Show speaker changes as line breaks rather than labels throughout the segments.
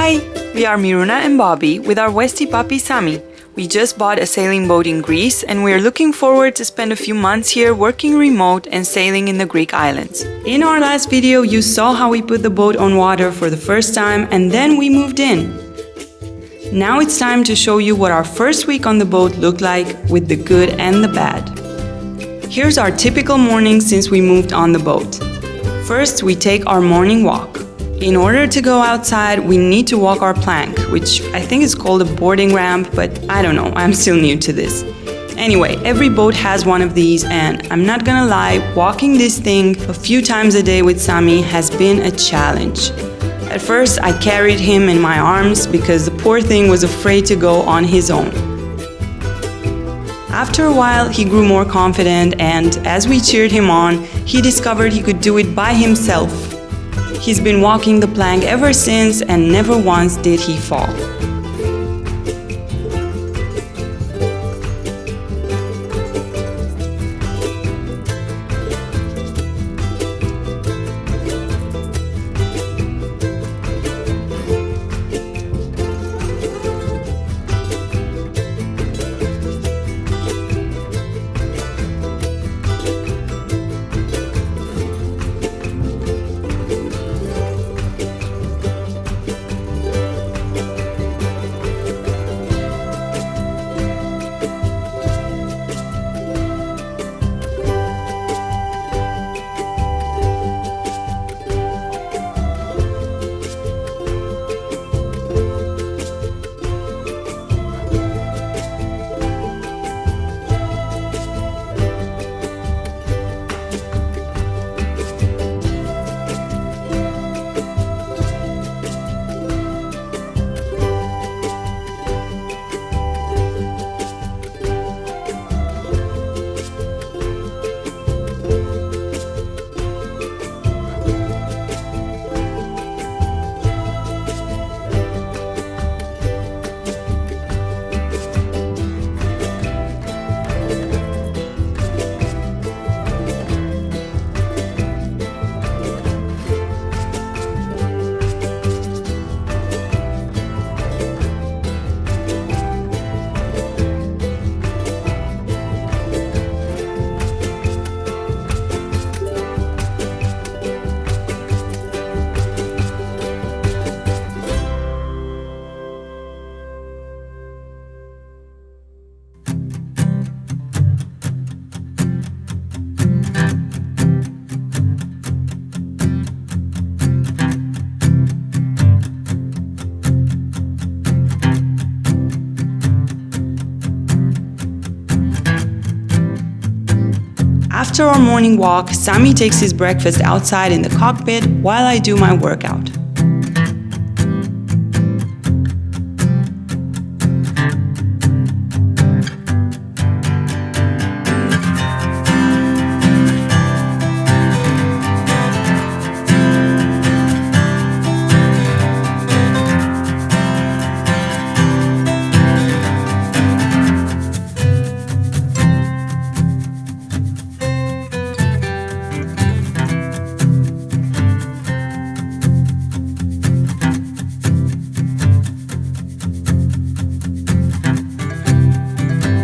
Hi! We are Miruna and Bobby with our Westie puppy Sami. We just bought a sailing boat in Greece and we are looking forward to spend a few months here working remote and sailing in the Greek islands. In our last video you saw how we put the boat on water for the first time and then we moved in. Now it's time to show you what our first week on the boat looked like with the good and the bad. Here's our typical morning since we moved on the boat. First, we take our morning walk. In order to go outside, we need to walk our plank, which I think is called a boarding ramp, but I don't know, I'm still new to this. Anyway, every boat has one of these and I'm not gonna lie, walking this thing a few times a day with Sami has been a challenge. At first, I carried him in my arms because the poor thing was afraid to go on his own. After a while, he grew more confident and as we cheered him on, he discovered he could do it by himself. He's been walking the plank ever since and never once did he fall. After our morning walk, Sami takes his breakfast outside in the cockpit while I do my workout.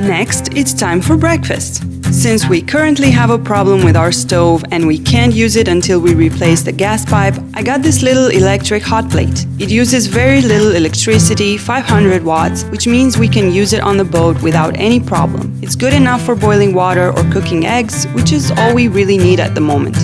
Next, it's time for breakfast. Since we currently have a problem with our stove and we can't use it until we replace the gas pipe, I got this little electric hot plate. It uses very little electricity, 500 watts, which means we can use it on the boat without any problem. It's good enough for boiling water or cooking eggs, which is all we really need at the moment.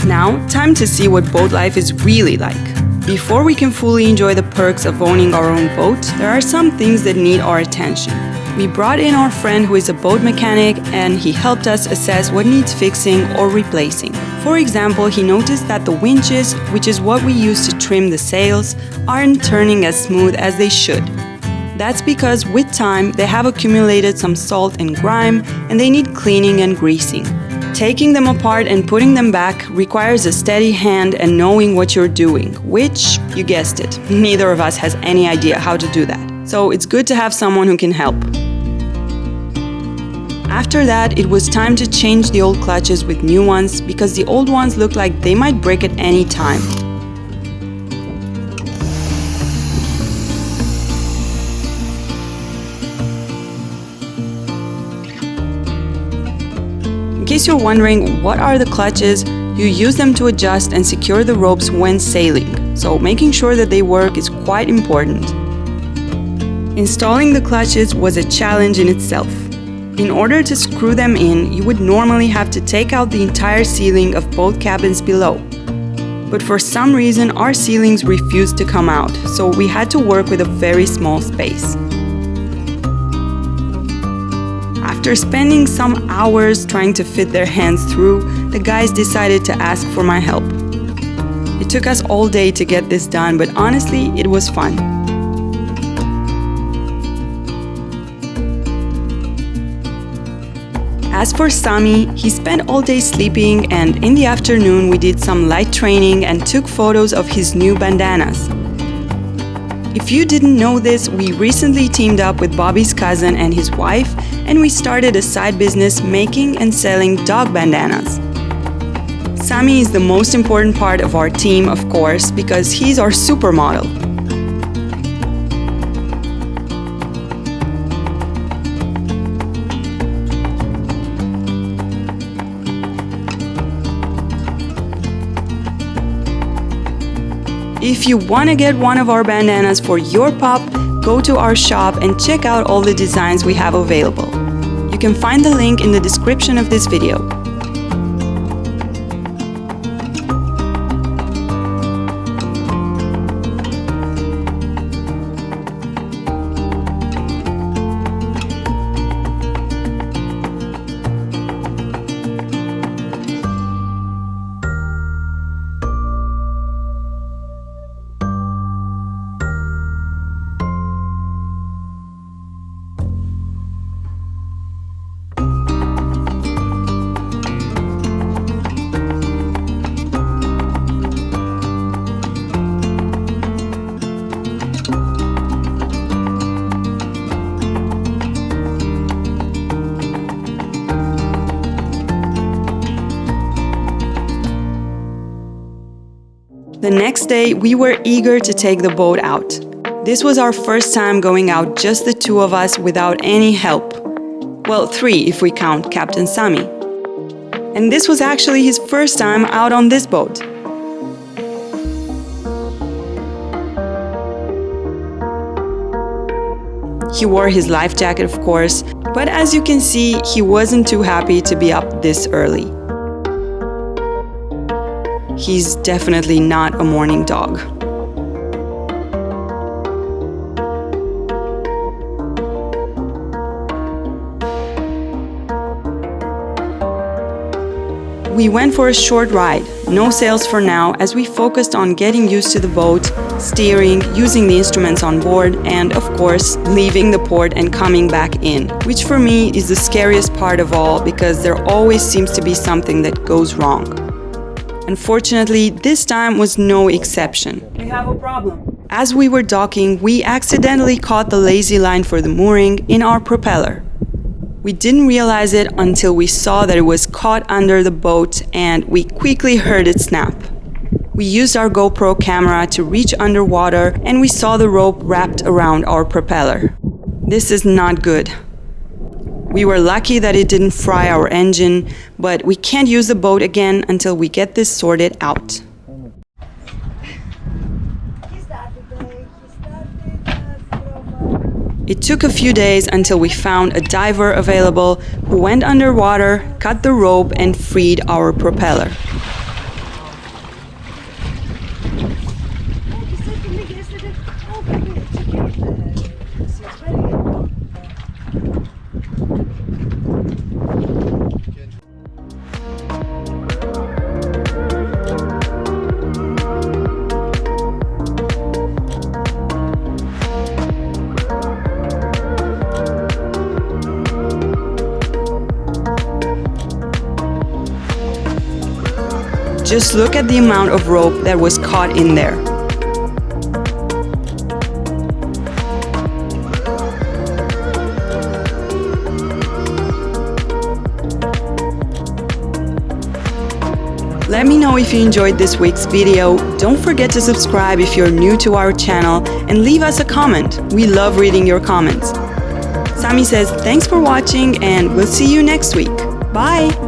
Now, time to see what boat life is really like. Before we can fully enjoy the perks of owning our own boat, there are some things that need our attention. We brought in our friend who is a boat mechanic and he helped us assess what needs fixing or replacing. For example, he noticed that the winches, which is what we use to trim the sails, aren't turning as smooth as they should. That's because with time they have accumulated some salt and grime and they need cleaning and greasing. Taking them apart and putting them back requires a steady hand and knowing what you're doing, which, you guessed it, neither of us has any idea how to do that. So it's good to have someone who can help. After that, it was time to change the old clutches with new ones because the old ones look like they might break at any time. case you're wondering what are the clutches, you use them to adjust and secure the ropes when sailing, so making sure that they work is quite important. Installing the clutches was a challenge in itself. In order to screw them in, you would normally have to take out the entire ceiling of both cabins below. But for some reason, our ceilings refused to come out, so we had to work with a very small space. After spending some hours trying to fit their hands through, the guys decided to ask for my help. It took us all day to get this done, but honestly, it was fun. As for Sami, he spent all day sleeping, and in the afternoon we did some light training and took photos of his new bandanas. If you didn't know this, we recently teamed up with Bobby's cousin and his wife, and we started a side business making and selling dog bandanas. Sami is the most important part of our team, of course, because he's our supermodel. If you want to get one of our bandanas for your pup, go to our shop and check out all the designs we have available. You can find the link in the description of this video. The next day, we were eager to take the boat out. This was our first time going out, just the two of us without any help. Well, 3 if we count Captain Sami. And this was actually his first time out on this boat. He wore his life jacket, of course, but as you can see, he wasn't too happy to be up this early. He's definitely not a morning dog. We went for a short ride, no sails for now, as we focused on getting used to the boat, steering, using the instruments on board, and of course, leaving the port and coming back in, which for me is the scariest part of all because there always seems to be something that goes wrong. Unfortunately, this time was no exception.
We have a problem.
As we were docking, we accidentally caught the lazy line for the mooring in our propeller. We didn't realize it until we saw that it was caught under the boat and we quickly heard it snap. We used our GoPro camera to reach underwater and we saw the rope wrapped around our propeller. This is not good. We were lucky that it didn't fry our engine, but we can't use the boat again until we get this sorted out. It took a few days until we found a diver available who went underwater, cut the rope, and freed our propeller. Just look at the amount of rope that was caught in there. Let me know if you enjoyed this week's video. Don't forget to subscribe if you're new to our channel and leave us a comment. We love reading your comments. Sami says thanks for watching and we'll see you next week. Bye!